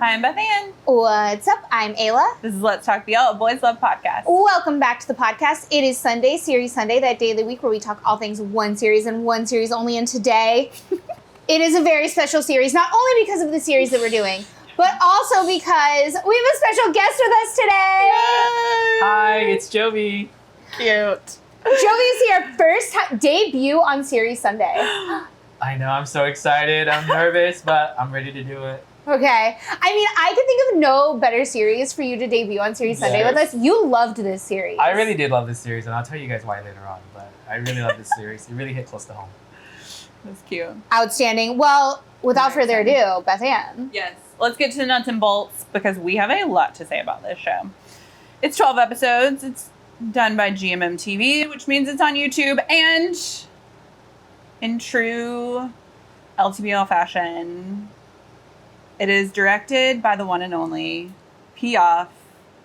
Hi, I'm Beth Ann. What's up? I'm Ayla. This is Let's Talk BL, Boys Love Podcast. Welcome back to the podcast. It is Sunday, Series Sunday, that day of the week where we talk all things one series and one series only. And today, it is a very special series, not only because of the series that we're doing, but also because we have a special guest with us today. Yay! Hi, it's Jovi. Cute. Jovi is here, first debut on Series Sunday. I know, I'm so excited. I'm nervous, but I'm ready to do it. Okay. I mean, I can think of no better series for you to debut on Series Sunday with us. You loved this series. I really did love this series, and I'll tell you guys why later on, but I really love this series. It really hit close to home. That's cute. Outstanding. Well, without further ado, Beth Ann. Yes. Let's get to the nuts and bolts because we have a lot to say about this show. It's 12 episodes. It's done by GMM TV, which means it's on YouTube. And in true LTBL fashion, it is directed by the one and only Piaf.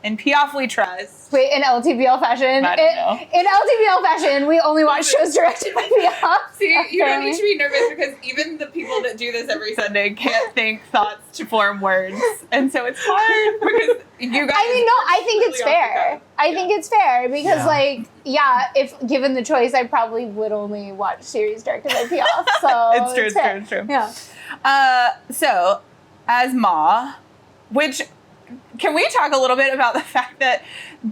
In Piaf we trust. Wait, in LTBL fashion? I don't know. In LTBL fashion, we only watch shows directed by Piaf. See, you don't need to be nervous because even the people that do this every Sunday can't think thoughts to form words. And so it's hard because you guys... I mean, no, I think it's fair. I think it's fair because, if given the choice, I probably would only watch series directed by Piaf. So it's true. Yeah. So, as Ma, which... Can we talk a little bit about the fact that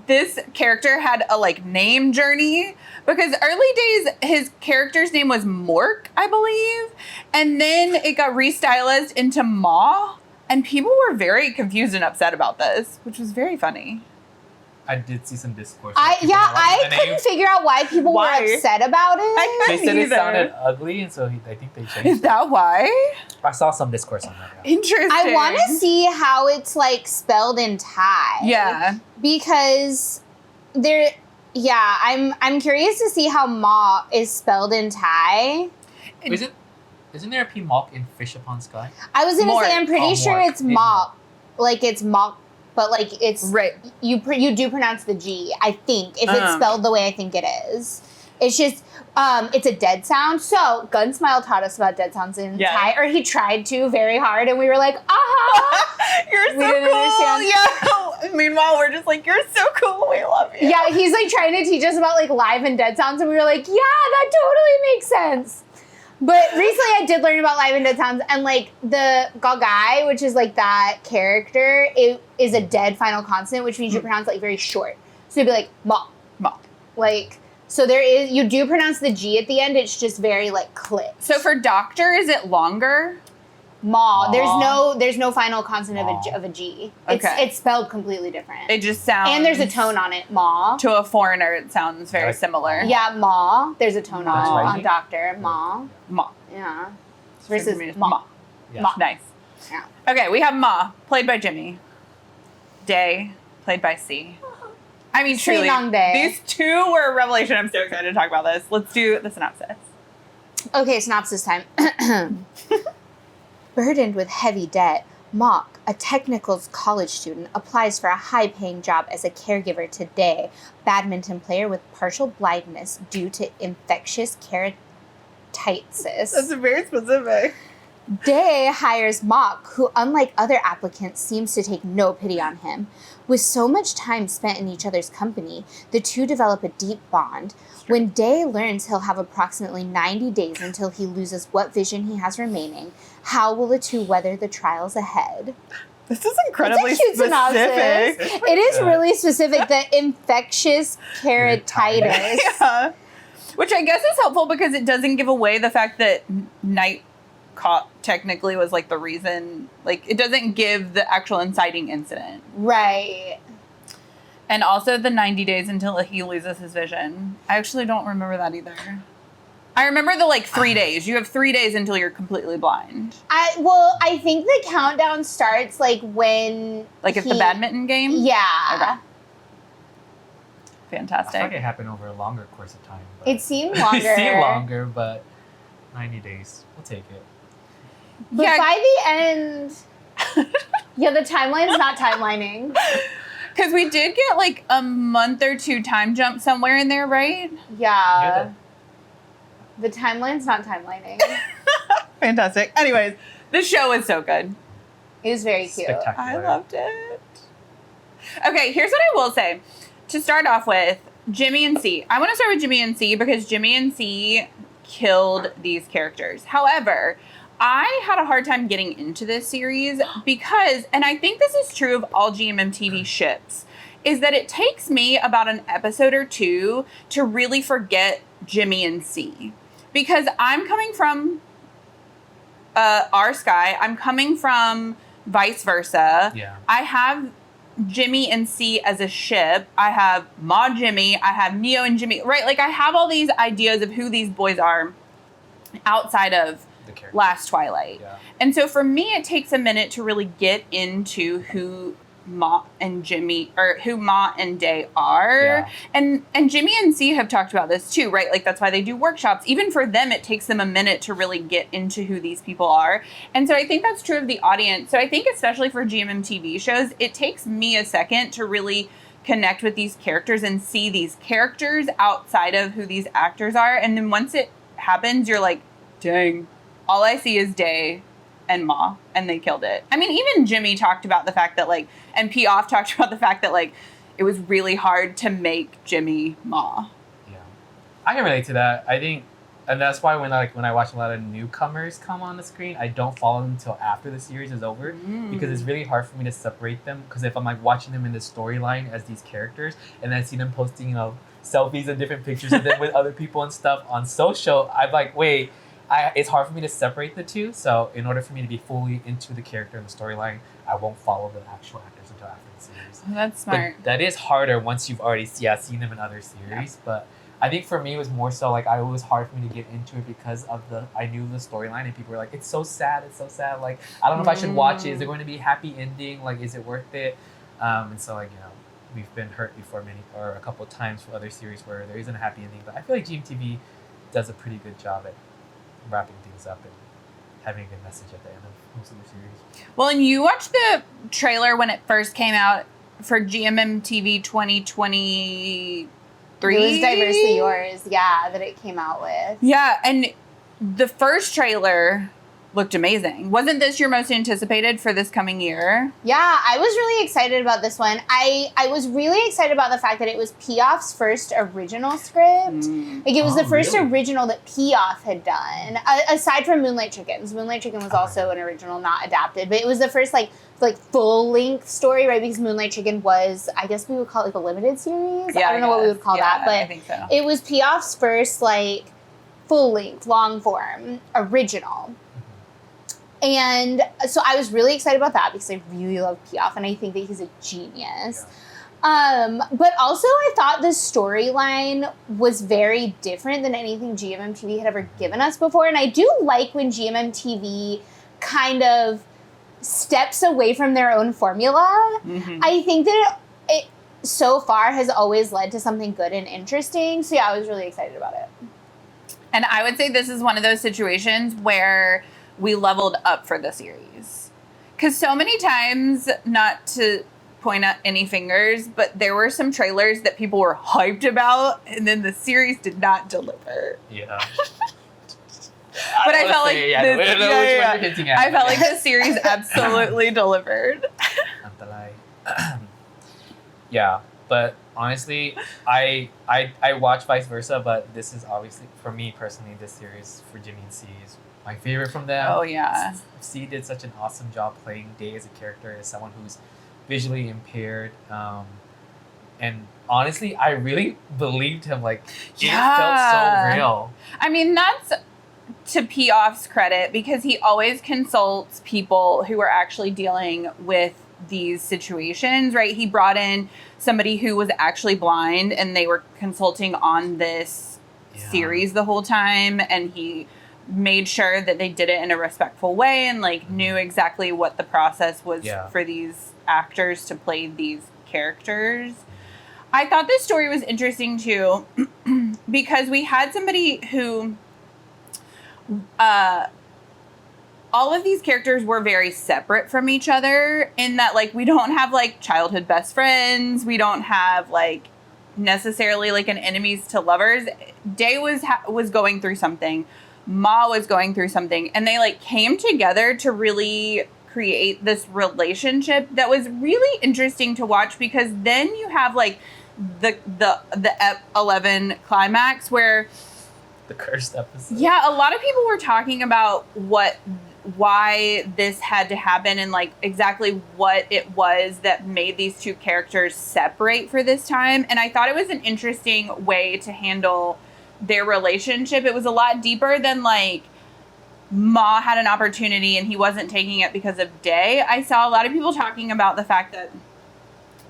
this character had a name journey? Because early days, his character's name was Mork, I believe. And then it got restylized into Ma. And people were very confused and upset about this, which was very funny. I did see some discourse. I couldn't figure out why people were upset about it. They said it sounded ugly, and so I think they changed it. Is that why? I saw some discourse on that. Yeah. Interesting. I want to see how it's spelled in Thai. Yeah. Because I'm curious to see how Ma is spelled in Thai. Isn't there a P Mok in Fish Upon Sky? I was gonna say I'm pretty sure it's Mok. It's Mok, but it's right. You do pronounce the G, I think, if it's spelled the way I think it is. It's just it's a dead sound. So Gunsmile taught us about dead sounds in Thai, or he tried to very hard, and we were like, aha! You're so cool. Yeah. Meanwhile, we're just you're so cool. We love you. Yeah, he's trying to teach us about live and dead sounds, and we were like, yeah, that totally makes sense. But recently I did learn about live and dead sounds, and the Gagai, which is that character, it is a dead final consonant, which means you pronounce very short. So you'd be like, ma. Ma. So you do pronounce the G at the end, it's just very clipped. So for doctor, is it longer? Ma. There's no final consonant of a G. It's spelled completely different. It just sounds... And there's a tone on it, ma. To a foreigner, it sounds very similar. Yeah, ma. There's a tone on doctor, ma. Ma. Yeah. Versus ma. Yeah. Ma. Nice. Yeah. Okay, we have Ma, played by Jimmy. Day, played by C. I mean, truly, these two were a revelation. I'm so excited to talk about this. Let's do the synopsis. Okay, synopsis time. Burdened with heavy debt, Mock, a technicals college student, applies for a high-paying job as a caregiver to Day, badminton player with partial blindness due to infectious keratitis. That's very specific. Day hires Mock, who, unlike other applicants, seems to take no pity on him. With so much time spent in each other's company, the two develop a deep bond. When Day learns he'll have approximately 90 days until he loses what vision he has remaining, how will the two weather the trials ahead? This is incredibly specific. Synopsis. It is really specific. The infectious keratitis. Yeah. Which I guess is helpful because it doesn't give away the fact that Night Cop technically was the reason. It doesn't give the actual inciting incident. Right. And also the 90 days until he loses his vision. I actually don't remember that either. I remember the 3 days. You have 3 days until you're completely blind. I think the countdown starts when at the badminton game? Yeah. Okay. Fantastic. I thought it happened over a longer course of time. It seemed longer. It seemed longer, but 90 days. We'll take it. But by the end, the timeline's not timelining. Because we did get a month or two time jump somewhere in there, right? Yeah. The timeline's not timelining. Fantastic. Anyways, the show is so good. He was very cute. Spectacular. I loved it. Okay, here's what I will say. To start off with, Jimmy and C. I want to start with Jimmy and C because Jimmy and C killed these characters. However, I had a hard time getting into this series because, and I think this is true of all GMMTV ships, is that it takes me about an episode or two to really forget Jimmy and C. Because I'm coming from our Sky, I'm coming from vice versa. Yeah. I have Jimmy and C as a ship. I have Ma Jimmy. I have Neo and Jimmy. Right? Like, I have all these ideas of who these boys are outside of Last Twilight. Yeah. And so for me, it takes a minute to really get into who Ma and Jimmy, or who Ma and Day are. Yeah. And Jimmy and C have talked about this too, right? Like, that's why they do workshops. Even for them, it takes them a minute to really get into who these people are. And so I think that's true of the audience. So I think especially for GMMTV shows, it takes me a second to really connect with these characters and see these characters outside of who these actors are. And then once it happens, you're like, dang, all I see is Day and Ma, and they killed it. I mean, even Jimmy talked about the fact that, like, and P. Off talked about the fact that, like, it was really hard to make Jimmy Ma. Yeah. I can relate to that. I think, and that's why when I watch a lot of newcomers come on the screen, I don't follow them until after the series is over because it's really hard for me to separate them. Because if I'm like watching them in the storyline as these characters, and then I see them posting, selfies and different pictures of them with other people and stuff on social, I'm like, wait. It's hard for me to separate the two, so in order for me to be fully into the character and the storyline, I won't follow the actual actors until after the series. That's smart. But that is harder once you've already seen them in other series. Yeah. But I think for me it was more so like it was hard for me to get into it because of I knew the storyline and people were like, it's so sad. Like, I don't know if I should watch it. Is there going to be a happy ending? Like, is it worth it? And so we've been hurt before a couple of times for other series where there isn't a happy ending. But I feel like GMTV does a pretty good job at wrapping things up and having a good message at the end of most of the series. Well, and you watched the trailer when it first came out for GMMTV 2023. It was Diversely Yours, that it came out with. Yeah, and the first trailer looked amazing. Wasn't this your most anticipated for this coming year? Yeah, I was really excited about this one. I was really excited about the fact that it was Piaf's first original script. Like, it was the first original that Piaf had done, aside from Moonlight Chickens. Moonlight Chicken was also an original, not adapted, but it was the first like full-length story, right? Because Moonlight Chicken was, I guess we would call it like a limited series. Yeah, I don't know what we would call that, but I think so. It was Piaf's first full-length, long-form original. And so I was really excited about that because I really love Piaf and I think that he's a genius. Yeah. But also I thought the storyline was very different than anything GMMTV had ever given us before. And I do like when GMMTV kind of steps away from their own formula. Mm-hmm. I think that it so far has always led to something good and interesting. So yeah, I was really excited about it. And I would say this is one of those situations where we leveled up for the series. Because so many times, not to point out any fingers, but there were some trailers that people were hyped about, and then the series did not deliver. Yeah. But I felt like I felt like the series absolutely delivered. Yeah, but honestly, I watch vice versa, but this is obviously, for me personally, this series for Jimmy and C is my favorite from them. Oh, yeah. C did such an awesome job playing Day as a character, as someone who's visually impaired. And honestly, I really believed him. Like, it felt so real. I mean, that's to P. Off's credit, because he always consults people who are actually dealing with these situations, right? He brought in somebody who was actually blind, and they were consulting on this series the whole time, and he made sure that they did it in a respectful way and knew exactly what the process was for these actors to play these characters. I thought this story was interesting too because we had somebody who all of these characters were very separate from each other in that we don't have childhood best friends, we don't have necessarily an enemies to lovers. Day was going through something, Ma was going through something, and they came together to really create this relationship that was really interesting to watch, because then you have like the 11 climax where The cursed episode. a lot of people were talking about why this had to happen and like exactly what it was that made these two characters separate for this time. And I thought it was an interesting way to handle their relationship. It was a lot deeper than like Ma had an opportunity and he wasn't taking it because of Day. I saw a lot of people talking about the fact that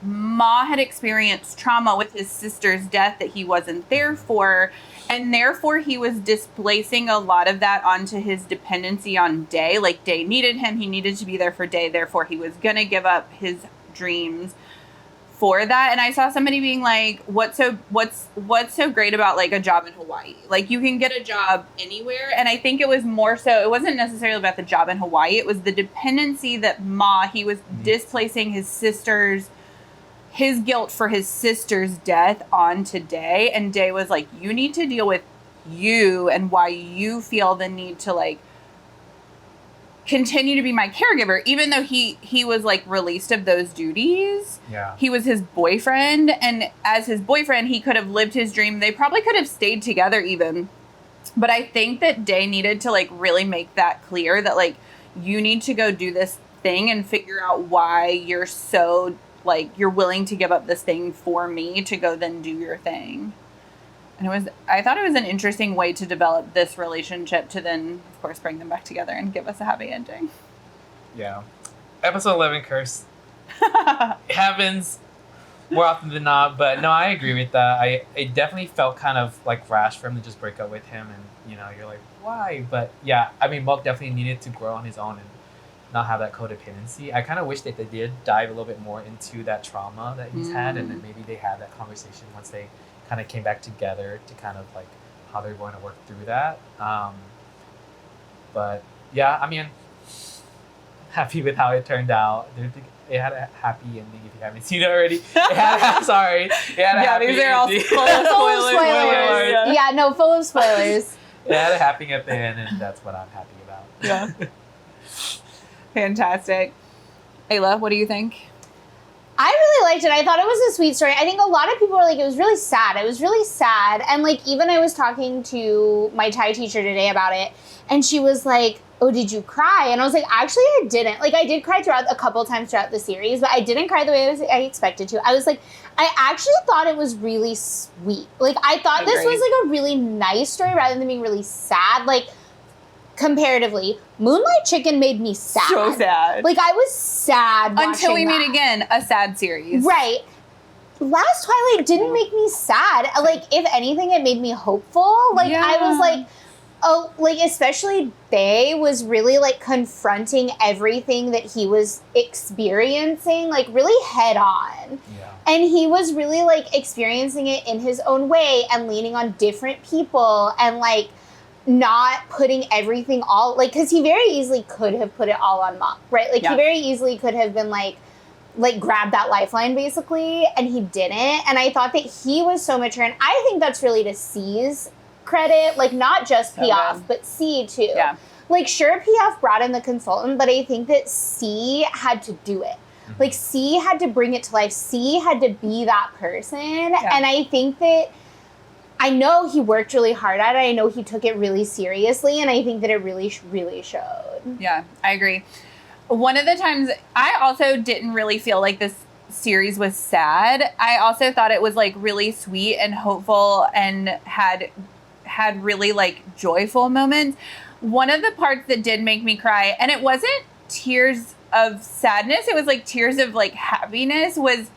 Ma had experienced trauma with his sister's death that he wasn't there for, and therefore he was displacing a lot of that onto his dependency on Day. Like, Day needed him, he needed to be there for Day, therefore he was gonna give up his dreams for that. And I saw somebody being like, what's so great about like a job in Hawaii? Like, you can get a job anywhere. And I think it was more so, it wasn't necessarily about the job in Hawaii, it was the dependency that he was displacing his guilt for his sister's death onto Day. And Day was like, you need to deal with you and why you feel the need to like continue to be my caregiver, even though he was like released of those duties. Yeah. He was his boyfriend, and as his boyfriend, he could have lived his dream. They probably could have stayed together even. But I think that Day needed to like really make that clear that like, you need to go do this thing and figure out why you're so like, you're willing to give up this thing for me to go then do your thing. And I thought it was an interesting way to develop this relationship to then, of course, bring them back together and give us a happy ending. Yeah. Episode 11, Curse. It happens more often than not, but no, I agree with that. It definitely felt kind of like rash for him to just break up with him, and, you know, you're like, why? But yeah, I mean, Mook definitely needed to grow on his own and not have that codependency. I kind of wish that they did dive a little bit more into that trauma that he's had, and then maybe they had that conversation once they kind of came back together to kind of like how they're going to work through that. But yeah, I mean, happy with how it turned out. It had a happy ending if you haven't seen it already. Sorry. It had a happy these are all ending. full of spoilers. Yeah, no, full of spoilers. It had a happy at the end, and that's what I'm happy about. Yeah. Fantastic. Ayla, what do you think? I really liked it. I thought it was a sweet story. I think a lot of people were like, it was really sad. It was really sad. And like, even I was talking to my Thai teacher today about it, and she was like, oh, did you cry? And I was like, actually, I didn't. Like, I did cry a couple times throughout the series, but I didn't cry the way I expected to. I was like, I actually thought it was really sweet. Like, I thought this was like a really nice story rather than being really sad. Like, comparatively, Moonlight Chicken made me sad. So sad. Like, I was sad Until we watching meet again, a sad series. Right. Last Twilight didn't make me sad. Like, if anything, it made me hopeful. Like, I was like, oh, like, especially Day was really, like, confronting everything that he was experiencing, like, really head on. Yeah. And he was really, like, experiencing it in his own way and leaning on different people and, like, not putting everything all, like, because he very easily could have put it all on Mom, right? Like, he very easily could have been, like, grab that lifeline, basically, and he didn't. And I thought that he was so mature, and I think that's really to C's credit, like, not just Piaf, but C, too. Yeah. Like, sure, Piaf brought in the consultant, but I think that C had to do it. Mm-hmm. Like, C had to bring it to life. C had to be that person, and I think that I know he worked really hard at it. I know he took it really seriously, and I think that it really, really showed. Yeah, I agree. One of the times, I also didn't really feel like this series was sad. I also thought it was, like, really sweet and hopeful and had really, like, joyful moments. One of the parts that did make me cry, and it wasn't tears of sadness, it was, like, tears of, like, happiness, was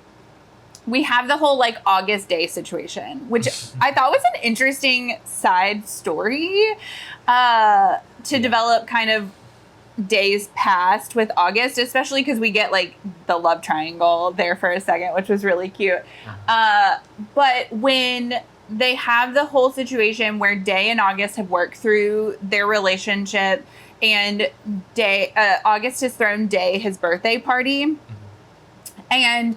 we have the whole, like, August Day situation, which I thought was an interesting side story to develop kind of days past with August, especially because we get, like, the love triangle there for a second, which was really cute. But when they have the whole situation where Day and August have worked through their relationship, and August has thrown Day his birthday party, and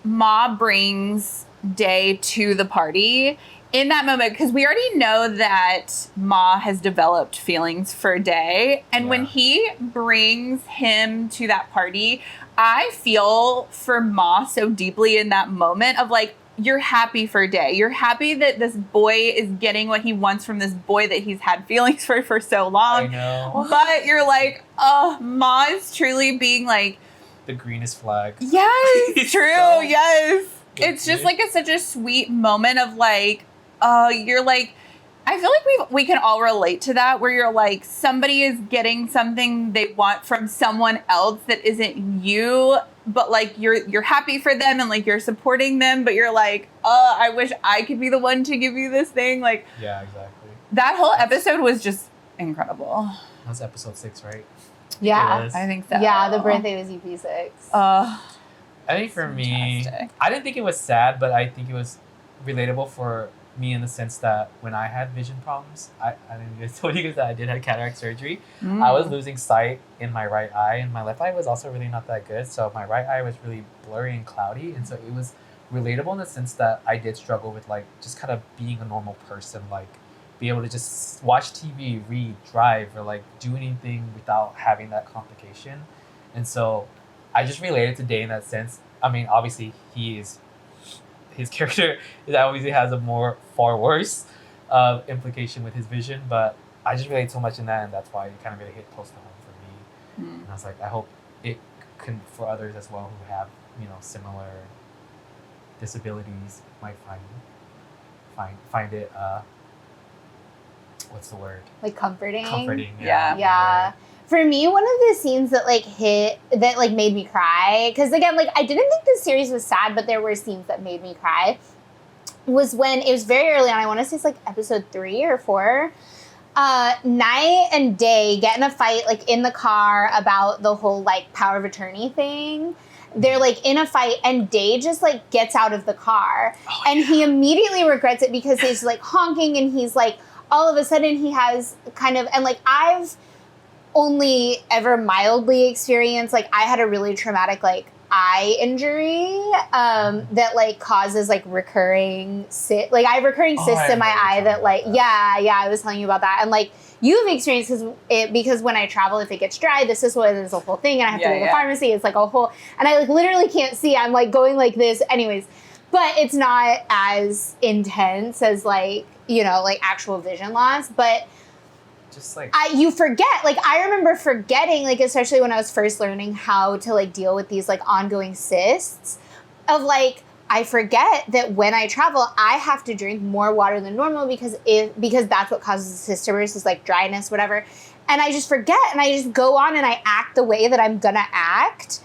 Ma brings Day to the party, in that moment, because we already know that Ma has developed feelings for Day, and when he brings him to that party, I feel for Ma so deeply in that moment of like, you're happy for Day. You're happy that this boy is getting what he wants from this boy that he's had feelings for so long. I know. But you're like, oh, Ma is truly being like, the greenest flag. yes, true, so yes. It's just like such a sweet moment of like, you're like, I feel like we can all relate to that, where you're like, somebody is getting something they want from someone else that isn't you, but like you're happy for them and like you're supporting them, but you're like, I wish I could be the one to give you this thing. Like, yeah, exactly. That whole episode was just incredible. That was episode 6, right? Yeah. I think so. Yeah, the birthday was EP6. I think for me, I didn't think it was sad, but I think it was relatable for me in the sense that when I had vision problems, I told you guys that I did have cataract surgery. I was losing sight in my right eye, and my left eye was also really not that good. So my right eye was really blurry and cloudy, and so it was relatable in the sense that I did struggle with like just kind of being a normal person, like be able to just watch TV, read, drive, or like do anything without having that complication. And so I just related to Day in that sense. I mean, obviously his character obviously has a far worse implication with his vision, but I just relate so much in that, and that's why it kind of really hit close to home for me. And I was like, I hope it can for others as well who have similar disabilities might find it what's the word? Like comforting. Comforting. Yeah. For me, one of the scenes that made me cry, because again, like I didn't think this series was sad, but there were scenes that made me cry, was when it was very early on. I want to say it's like episode 3 or 4. Night and Day get in a fight like in the car about the whole like power of attorney thing. They're like in a fight, and Day just like gets out of the car, and he immediately regrets it because he's like honking, and he's like all of a sudden he has kind of, and like I've only ever mildly experienced, like I had a really traumatic like eye injury that like causes like recurring I have recurring cysts in my eye that like I was telling you about that, and like you've experienced because when I travel, if it gets dry, this is a whole thing, and I have to go to the pharmacy. It's like a whole, and I like literally can't see. I'm like going like this, anyways. But it's not as intense as like like actual vision loss, but. Just like you forget, like I remember forgetting, like especially when I was first learning how to like deal with these like ongoing cysts, of like I forget that when I travel I have to drink more water than normal because that's what causes the cyst to burst, is like dryness, whatever, and I just forget, and I just go on and I act the way that I'm gonna act,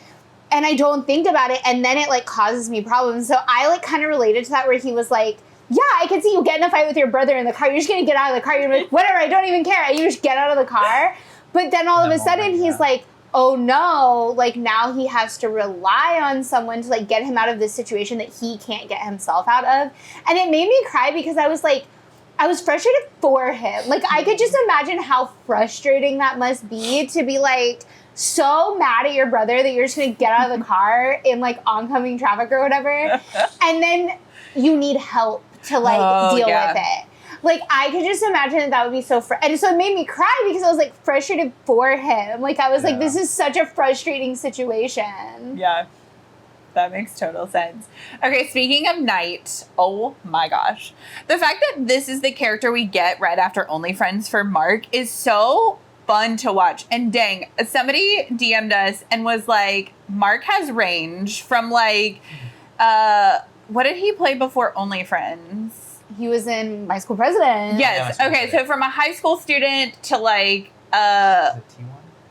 and I don't think about it, and then it like causes me problems. So I like kind of related to that, where he was like, yeah, I can see you get in a fight with your brother in the car. You're just going to get out of the car. You're like, whatever, I don't even care. And you just get out of the car. But then all of a sudden he's like, oh no, like now he has to rely on someone to like get him out of this situation that he can't get himself out of. And it made me cry because I was like, I was frustrated for him. Like I could just imagine how frustrating that must be to be like so mad at your brother that you're just going to get out of the car in like oncoming traffic or whatever. And then you need help to like deal with it. Like I could just imagine that would be so and so it made me cry because I was like frustrated for him. Like I was like, this is such a frustrating situation. Yeah, that makes total sense. Okay, speaking of Night, oh my gosh, the fact that this is the character we get right after Only Friends for Mark is so fun to watch. And dang, somebody DM'd us and was like, Mark has range from like what did he play before Only Friends? He was in My School President. Yes. Yeah, okay. So from a high school student to like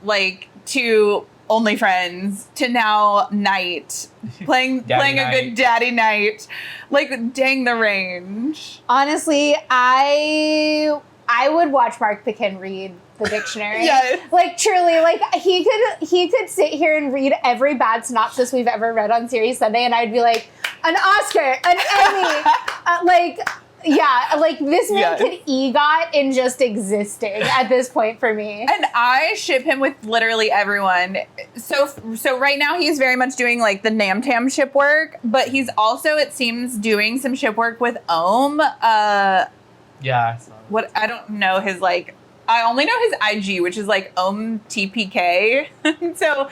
like to Only Friends to now Night, playing a good daddy Night. Like dang the range. Honestly, I would watch Mark Picken read the dictionary. Yes. Like truly, like he could sit here and read every bad synopsis we've ever read on Series Sunday, and I'd be like, an Oscar, an Emmy, like Yeah, like this man Yes. could EGOT in just existing at this point for me. And I ship him with literally everyone. So right now he's very much doing like the Nam Tam ship work, but he's also, it seems, doing some ship work with Ohm. Yeah. I saw that. What I don't know his like. I only know his IG, which is like Ohm TPK. So,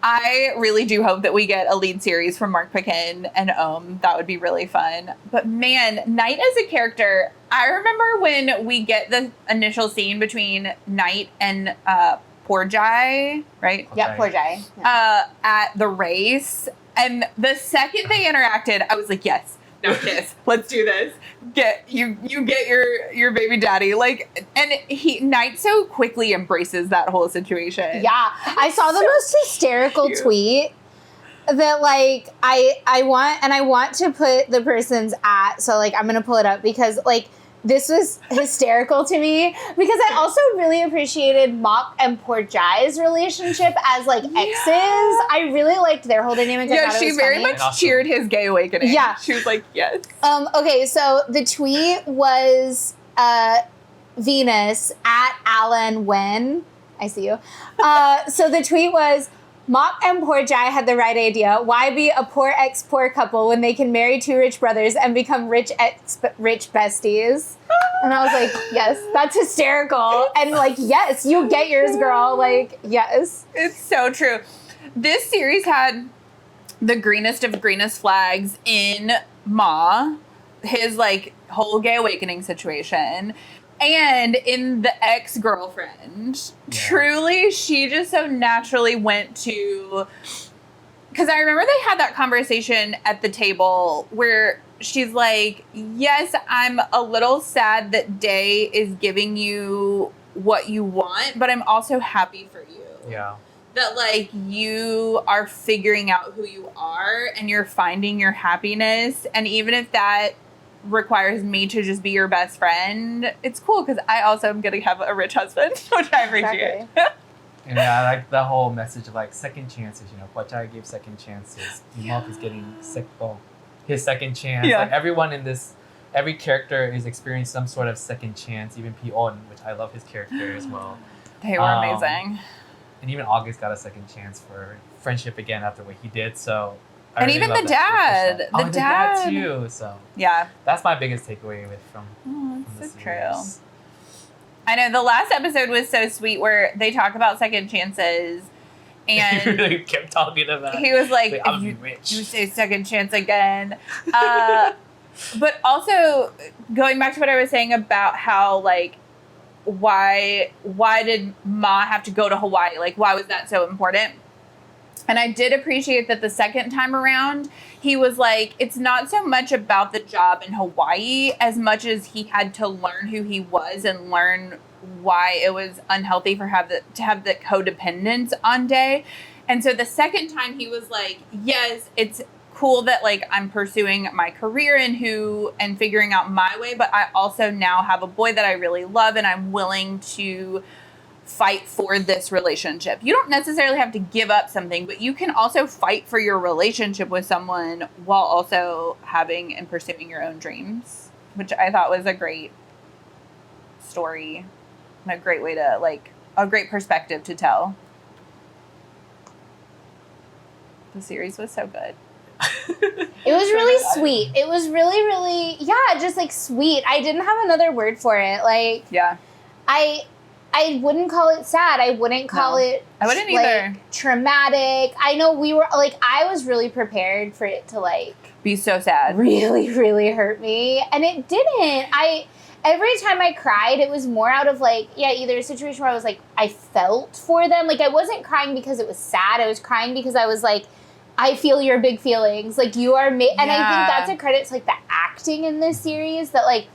I really do hope that we get a lead series from Mark Pekin and Ohm. That would be really fun. But man, Knight as a character, I remember when we get the initial scene between Knight and Porjai, right? Yeah, poor guy. Yeah. At the race. And the second they interacted, I was like, yes, now kiss. Let's do this. You get your baby daddy. Like, and Knight so quickly embraces that whole situation. Yeah, I saw the So most hysterical cute. tweet that like I want to put the person's at, so like I'm gonna pull it up because like this was hysterical to me because I also really appreciated Mok and Porjai's relationship as like exes. I really liked their whole dynamic. I Yeah, thought it she was very funny. much cheered his gay awakening. Yeah. She was like, yes. Okay, so the tweet was Venus at Alan Wen. I see you. So the tweet was, Mok and Porjai had the right idea. Why be a poor ex-poor couple when they can marry two rich brothers and become rich ex-rich besties? And I was like, yes, that's hysterical. And like, yes, you get yours, girl. Like, yes. It's so true. This series had the greenest of greenest flags in Ma, his like whole gay awakening situation, and in the ex-girlfriend. Yeah. Truly, she just so naturally went to, because I remember they had that conversation at the table where she's like, yes, I'm a little sad that Day is giving you what you want, but I'm also happy for you. Yeah. That like you are figuring out who you are and you're finding your happiness, and even if that requires me to just be your best friend, it's cool because I also am gonna have a rich husband, which I appreciate. And yeah, I like the whole message of like second chances. You know, Porjai gave second chances. Mok is getting his second chance. Yeah. Like everyone in this, every character is experiencing some sort of second chance. Even P-On, which I love his character as well. They were amazing. And even August got a second chance for friendship again after what he did. So, I And really even love the that. dad. Oh, The the dad dad. too. So Yeah. that's my biggest takeaway from Oh, the that's so series. true. I know the last episode was so sweet where they talk about second chances, He and really kept talking about. he was like, I'm if you rich. say second chance again. But also going back to what I was saying about how like why did Ma have to go to Hawaii? Like why was that so important? And I did appreciate that the second time around, he was like, it's not so much about the job in Hawaii as much as he had to learn who he was and learn why it was unhealthy to have the codependence on Day. And so the second time he was like, yes, it's cool that like I'm pursuing my career and figuring out my way, but I also now have a boy that I really love and I'm willing to fight for this relationship. You don't necessarily have to give up something, but you can also fight for your relationship with someone while also having and pursuing your own dreams, which I thought was a great story and a great way to like a great perspective to tell. The series was so good. It was really sweet. It was really, really, yeah, just like sweet. I didn't have another word for it. Like, Yeah. I wouldn't call it sad. I wouldn't call it I wouldn't like, either. traumatic. I know we were like, I was really prepared for it to like Be so sad. really, really hurt me. And it didn't. Every time I cried, it was more out of like, yeah, either a situation where I was like, I felt for them. Like I wasn't crying because it was sad. I was crying because I was like, I feel your big feelings. Like you are and I think that's a credit to like the acting in this series that like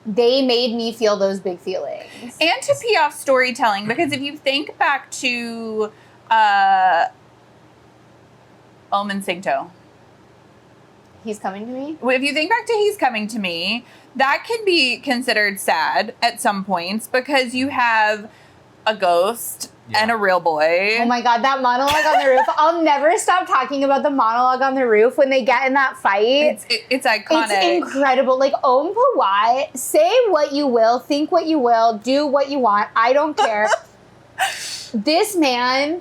they made me feel those big feelings. And to pee off storytelling, because if you think back to Omen Singto, He's coming to me. if you think back to He's Coming to Me, that can be considered sad at some points because you have a ghost and a real boy. Oh my God, that monologue on the roof. I'll never stop talking about the monologue on the roof when they get in that fight. It's iconic. It's incredible. Like, Om Pawai, say what you will, think what you will, do what you want. I don't care. This man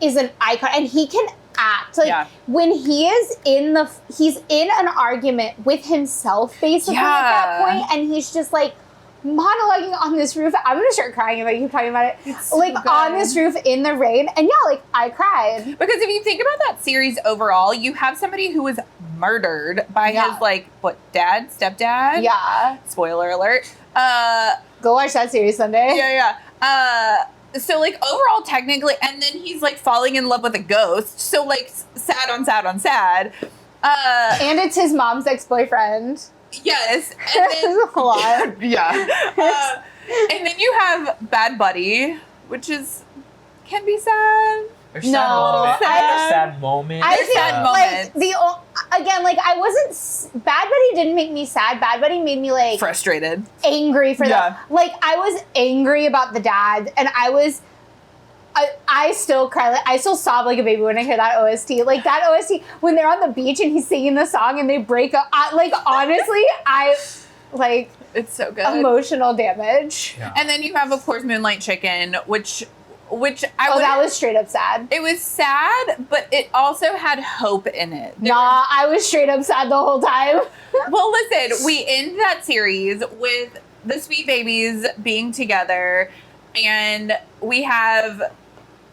is an icon, and he can act. Like, when he's in an argument with himself, basically, at that point, and he's just like, monologuing on this roof. I'm gonna start crying if I keep talking about it. It's so like good. On this roof in the rain, and like I cried because if you think about that series overall, you have somebody who was murdered by his dad, stepdad. Yeah. Spoiler alert. Go watch that series someday. Yeah. So like overall, technically, and then he's like falling in love with a ghost. So like sad on sad on sad. And it's his mom's ex-boyfriend. Yes. And then, a lot. Yeah. And then you have Bad Buddy, which can be sad. There's sad moments. I think I wasn't. Bad Buddy didn't make me sad. Bad Buddy made me like frustrated, angry for that. Like I was angry about the dad, and I still cry. Like, I still sob like a baby when I hear that OST. Like that OST when they're on the beach and he's singing the song and they break up. Honestly, it's so good. Emotional damage. Yeah. And then you have, of course, Moonlight Chicken, which that was straight up sad. It was sad, but it also had hope in it. I was straight up sad the whole time. Well, listen, we end that series with the Sweet Babies being together, and we have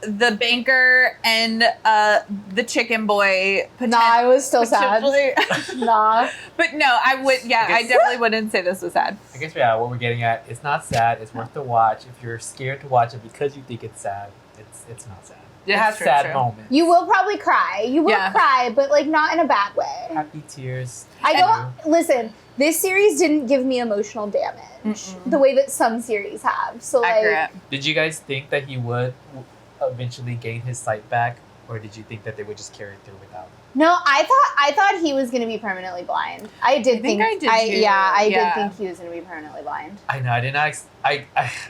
the banker and the chicken boy. I was still sad. But no, I definitely wouldn't say this was sad. I guess, what we're getting at, it's not sad, it's worth the watch. If you're scared to watch it because you think it's sad, it's not sad. It has sad moments. You will probably cry. You will cry, but like not in a bad way. Happy tears. Listen, this series didn't give me emotional damage the way that some series have. So accurate. Did you guys think that he would eventually gain his sight back, or did you think that they would just carry it through without him? No, I thought he was going to be permanently blind. I did think he was going to be permanently blind. I know. I did not. I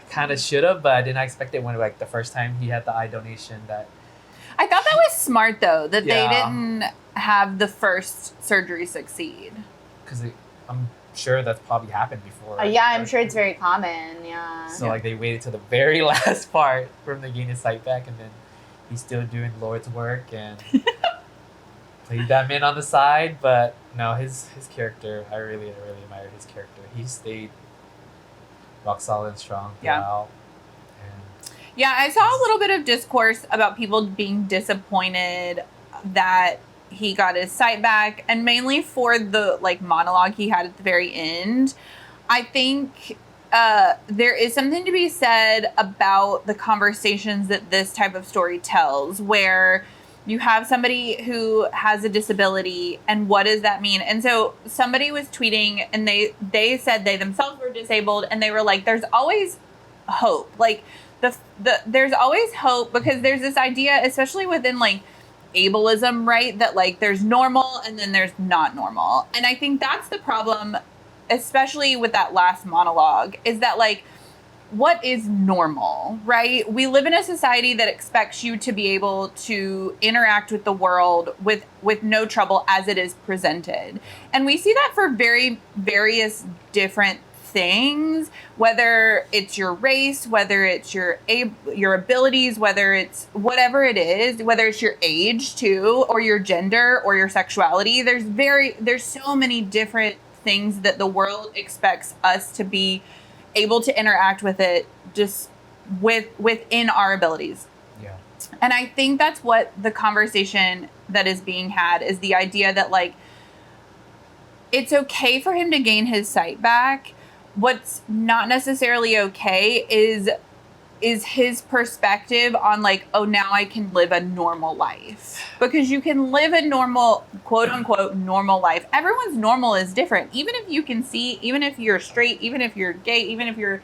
kind of should have, but I did not expect it when like the first time he had the eye donation. That I thought that was smart though that they didn't have the first surgery succeed. Because I'm sure that's probably happened before. I'm sure it's very common. Yeah. So like they waited till the very last part for him to gain his sight back, and then he's still doing Lord's work and played that man on the side. But no, his character, I really admired his character. He stayed rock solid and strong throughout. Yeah, I saw a little bit of discourse about people being disappointed that he got his sight back, and mainly for the like monologue he had at the very end. I think there is something to be said about the conversations that this type of story tells, where you have somebody who has a disability, and what does that mean? And so somebody was tweeting, and they said they themselves were disabled, and they were like, there's always hope. Like there's always hope, because there's this idea, especially within like ableism, right, that like there's normal and then there's not normal. And I think that's the problem, especially with that last monologue, is that like, what is normal, right? We live in a society that expects you to be able to interact with the world with no trouble as it is presented. And we see that for very various different things, whether it's your race, whether it's your abilities, whether it's whatever it is, whether it's your age too, or your gender or your sexuality. There's so many different things that the world expects us to be able to interact with it just within our abilities. Yeah. And I think that's what the conversation that is being had is, the idea that like it's okay for him to gain his sight back. What's not necessarily okay is his perspective on like, oh, now I can live a normal life. Because you can live a normal, quote unquote, normal life. Everyone's normal is different. Even if you can see, even if you're straight, even if you're gay, even if you're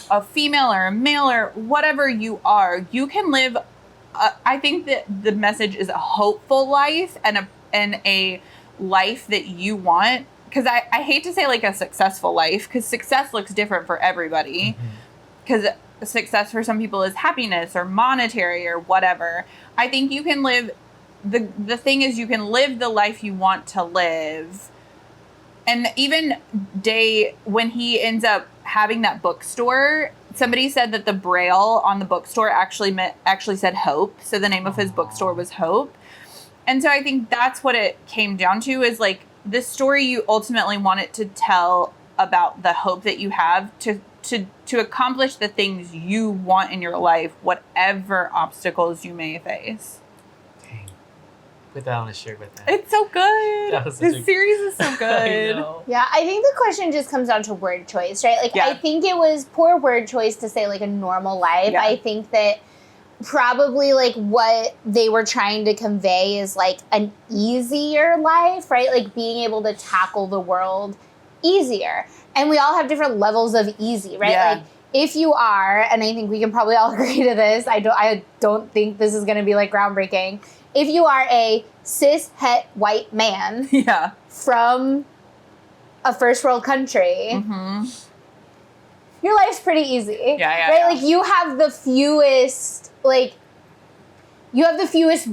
a female or a male or whatever you are, you can live, I think that the message is a hopeful life and a life that you want. Because I hate to say like a successful life, because success looks different for everybody. Because success for some people is happiness or monetary or whatever. I think you can live, the thing is you can live the life you want to live. And even Day, when he ends up having that bookstore, somebody said that the braille on the bookstore actually said hope. So the name of his bookstore was Hope. And so I think that's what it came down to, is like this story you ultimately want it to tell about the hope that you have to accomplish the things you want in your life, whatever obstacles you may face. Dang. Put that on a shirt with that. It's so good. That was This series is so good. Yeah, I think the question just comes down to word choice, right? Like, Yeah. I think it was poor word choice to say, like, a normal life. Yeah. I think that probably, like, what they were trying to convey is, like, an easier life, right? Like, being able to tackle the world easier. And we all have different levels of easy, right? Yeah. Like, if you are, and I think we can probably all agree to this, I don't think this is going to be, like, groundbreaking. If you are a cis-het white man Yeah. from a first world country, Mm-hmm. your life's pretty easy. Yeah, right? yeah. Like, you have the fewest,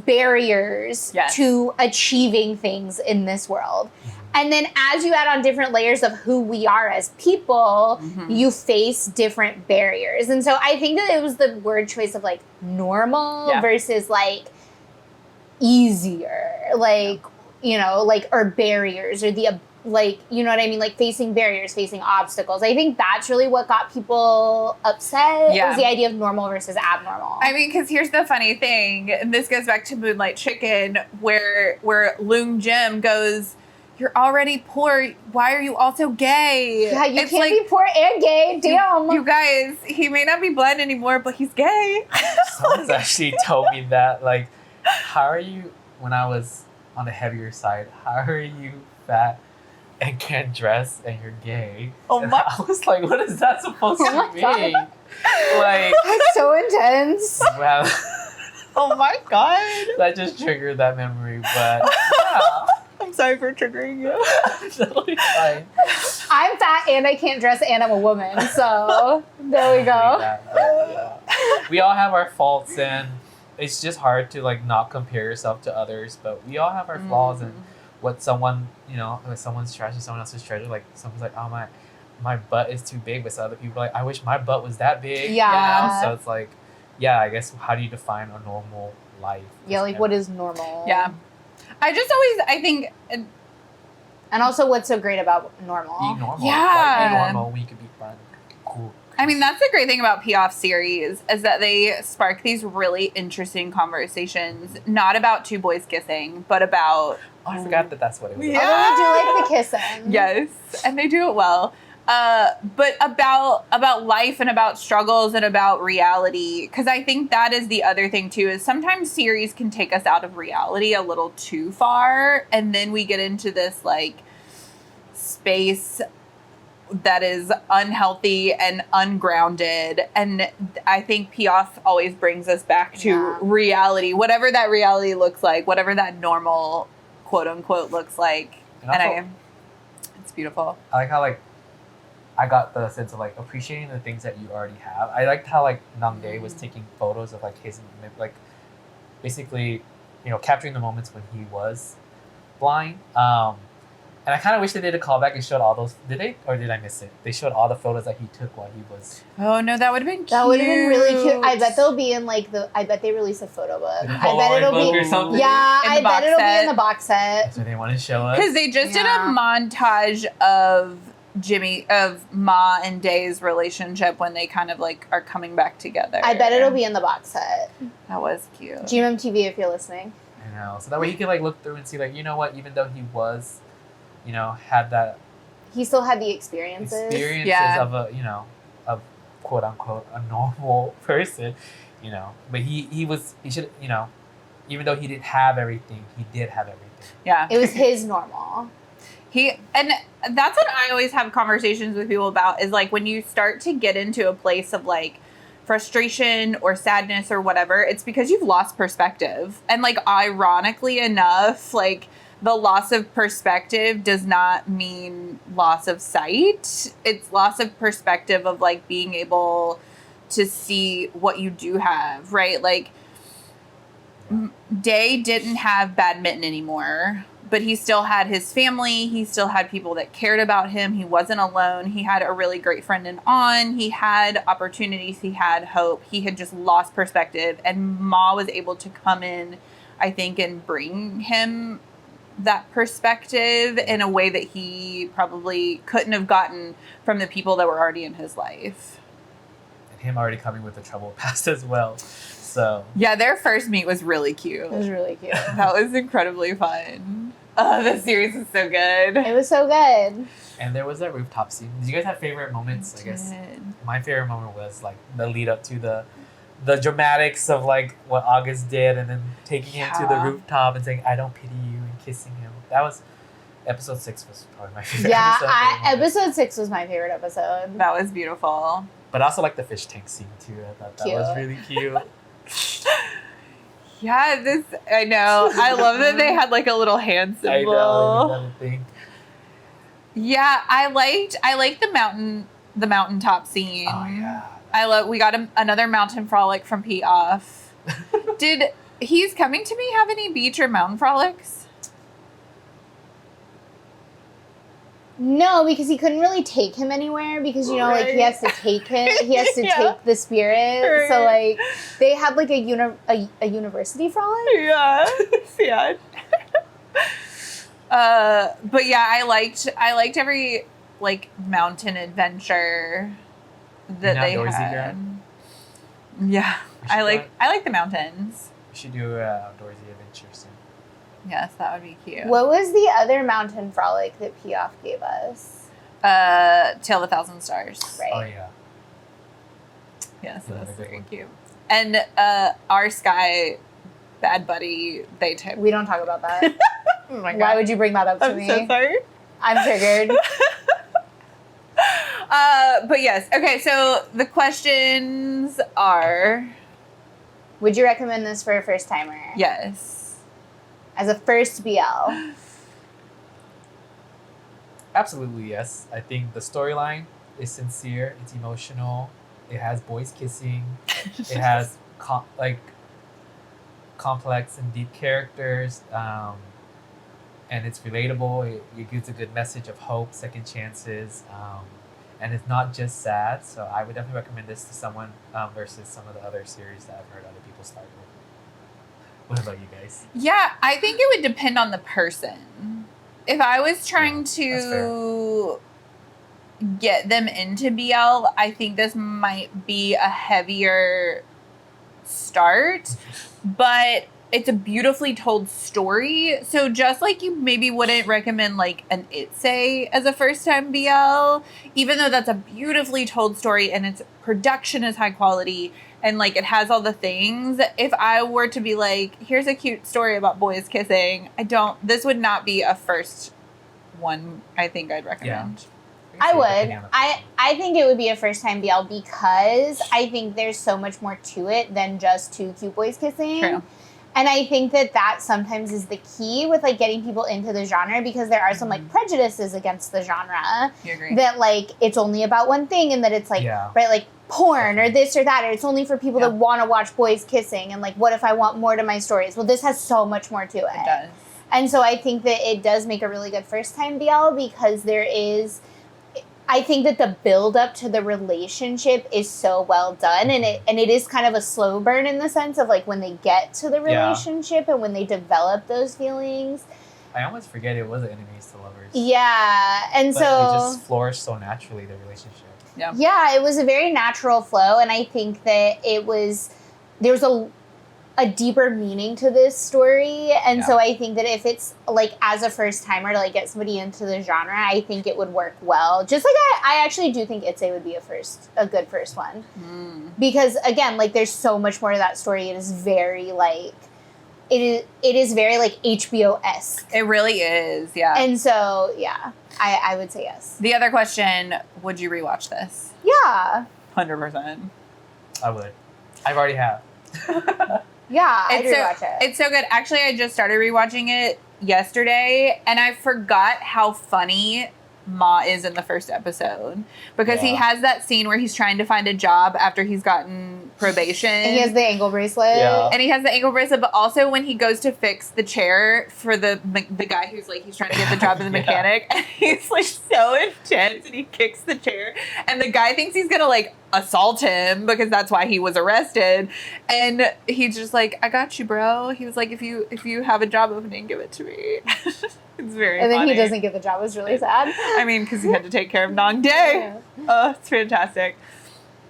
barriers Yes. to achieving things in this world. And then as you add on different layers of who we are as people, Mhm. you face different barriers. And so I think that it was the word choice of, like, normal Yeah. versus, like, easier. Like, you know, like, or barriers, or the, like, you know what I mean? Like, facing barriers, facing obstacles. I think that's really what got people upset. Yeah. Was the idea of normal versus abnormal. I mean, because here's the funny thing, and this goes back to Moonlight Chicken, where Loong Jim goes, "You're already poor. Why are you also gay?" yeah, you It's can't like, be poor and gay. Damn. You guys, he may not be blind anymore, but he's gay. Someone's actually told me that, like, how are you, when I was on the heavier side, how are you fat and can't dress and you're gay? Oh And my- I was like, what is that supposed Oh to my mean? God. Like, That's so intense. well, Oh my god. that just triggered that memory, but yeah, I'm sorry for triggering you. totally fine. I'm fat and I can't dress and I'm a woman. So there we go. That, but, yeah. We all have our faults, and it's just hard to, like, not compare yourself to others, but we all have our flaws, and what someone, you know, like, someone's trash is someone else's treasure. Like, someone's like, oh, my butt is too big, but some other people are like, I wish my butt was that big. Yeah. You know? So it's like, yeah, I guess, how do you define a normal life? Yeah, like, what is normal? Yeah. I think, And also, what's so great about normal? Being normal. Yeah. Like, be normal, we could be fun. Cool. I mean, that's the great thing about Piaf series, is that they spark these really interesting conversations, not about two boys kissing, but about, Oh, I forgot that that's what it was. Yeah. Although we do like the kissing. yes, and they do it well. But about life and about struggles and about reality, because I think that is the other thing too, is sometimes series can take us out of reality a little too far, and then we get into this, like, space that is unhealthy and ungrounded, and I think Piaf always brings us back to Yeah. reality, whatever that reality looks like, whatever that normal, quote unquote, looks like. And And it's beautiful. I like how, like, I got the sense of, like, appreciating the things that you already have. I liked how, like, Namdae was taking photos of, like, his, like, basically, you know, capturing the moments when he was blind. And I kind of wish they did a callback and showed all those. Did they, or did I miss it? They showed all the photos that he took while he was. Oh no, that would have been cute. That would have been really cute. I bet they'll be in, like, I bet they release a photo book. Like a I bet Polaroid it'll book be. or something? Yeah, In the I bet box it'll be set. in the box set. That's what they want to show us. Because they just did a Yeah. montage of Ma and Day's relationship when they kind of, like, are coming back together. I bet it'll be in the box set. That was cute. GMMTV, if you're listening. I know. So that way he could, like, look through and see, like, you know what? Even though he was, you know, had that He still had the experiences. Yeah. of a, you know, of quote unquote a normal person, you know. But he should, you know, even though he didn't have everything, he did have everything. Yeah. It was his normal. And that's what I always have conversations with people about, is, like, when you start to get into a place of, like, frustration or sadness or whatever, it's because you've lost perspective. And, like, ironically enough, like, the loss of perspective does not mean loss of sight. It's loss of perspective of, like, being able to see what you do have, right? Like, Day didn't have badminton anymore, but he still had his family. He still had people that cared about him. He wasn't alone. He had a really great friend in On. He had opportunities. He had hope. He had just lost perspective. And Ma was able to come in, I think, and bring him that perspective in a way that he probably couldn't have gotten from the people that were already in his life. And him already coming with the troubled past as well. So yeah, their first meet was really cute. It was really cute. That was incredibly fun. Oh, the series is so good. It was so good. And there was that rooftop scene. Did you guys have favorite moments? I guess my favorite moment was like the lead up to the dramatics of like what August did, and then taking him to the rooftop and saying, "I don't pity you," and kissing him. That was episode 6 was probably my favorite. Episode 6 was my favorite episode. That was beautiful. But I also like the fish tank scene too. I thought that was really cute. Yeah, I know. I love that they had like a little hand symbol. I know, thing. Yeah, I liked the mountaintop scene. Oh yeah. We got another mountain frolic from P Off. Did He's Coming to Me have any beach or mountain frolics? No, because he couldn't really take him anywhere because, you know, like, he has to take him. He has to take the spirit. Right. So, like, they had, like, a university frolic? Yeah. Yeah. But, yeah, I liked every, like, mountain adventure that they had. Yeah. I like the mountains. We should do outdoorsy adventure soon. Yes, that would be cute. What was the other mountain frolic that Piaf gave us? Tale of a Thousand Stars. Right. Oh, yeah. Yes, that's very cute. And our Sky Bad Buddy, they took. We don't talk about that. Oh my God. Why would you bring that up to me? I'm so sorry. I'm triggered. But yes. Okay, so the questions are... Would you recommend this for a first-timer? Yes. As a first BL? Absolutely, yes. I think the storyline is sincere. It's emotional. It has boys kissing. It has complex and deep characters. And it's relatable. It gives a good message of hope, second chances. And it's not just sad. So I would definitely recommend this to someone versus some of the other series that I've heard other people start with. What about you guys? Yeah, I think it would depend on the person. If I was trying to get them into BL, I think this might be a heavier start, but it's a beautifully told story. So just like you maybe wouldn't recommend like an Itsei as a first time BL, even though that's a beautifully told story and its production is high quality and like it has all the things. If I were to be like, here's a cute story about boys kissing, this would not be a first one I think I'd recommend. Yeah. I would. I think it would be a first time BL because I think there's so much more to it than just two cute boys kissing. True. And I think that sometimes is the key with like getting people into the genre because there are some like prejudices against the genre. You agree. That like it's only about one thing and that it's like right like porn or this or that or it's only for people that want to watch boys kissing and like what if I want more to my stories? Well, this has so much more to it. It does. And so I think that it does make a really good first time BL because I think that the build up to the relationship is so well done and it is kind of a slow burn in the sense of like when they get to the relationship and when they develop those feelings. I almost forget it was enemies to lovers. Yeah. And but so it just flourished so naturally, the relationship. Yeah. Yeah, it was a very natural flow and I think that there was a deeper meaning to this story. And so I think that if it's like as a first timer to like get somebody into the genre, I think it would work well. Just like I actually do think Itsei would be a good first one. Because again, like there's so much more to that story. It is very like it is very like HBO-esque. It really is, yeah. And so I would say yes. The other question, would you rewatch this? Yeah. 100%. I would. I've already have. Yeah, I'd rewatch it. It's so good. Actually, I just started rewatching it yesterday, and I forgot how funny Ma is in the first episode, because he Yeah. has that scene where he's trying to find a job after he's gotten probation. And he has the ankle bracelet. Yeah. And he has the ankle bracelet, but also when he goes to fix the chair for the guy who's like, he's trying to get the job as a Yeah. mechanic, and he's like so intense, and he kicks the chair, and the guy thinks he's gonna like assault him because that's why he was arrested, and he's just like, I got you, bro. He was like, if you have a job opening, give it to me. It's very And then funny. he doesn't get the job. It was really sad. I mean, because he had to take care of Nong Day. Yeah. Oh, it's fantastic.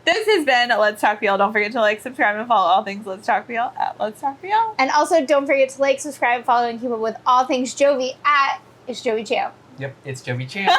This has been Let's Talk BL. Don't forget to like, subscribe, and follow all things Let's Talk BL at Let's Talk BL. And also, don't forget to like, subscribe, follow, and keep up with all things Jovi at It's JoviChamp. Yep, it's JoviChamp.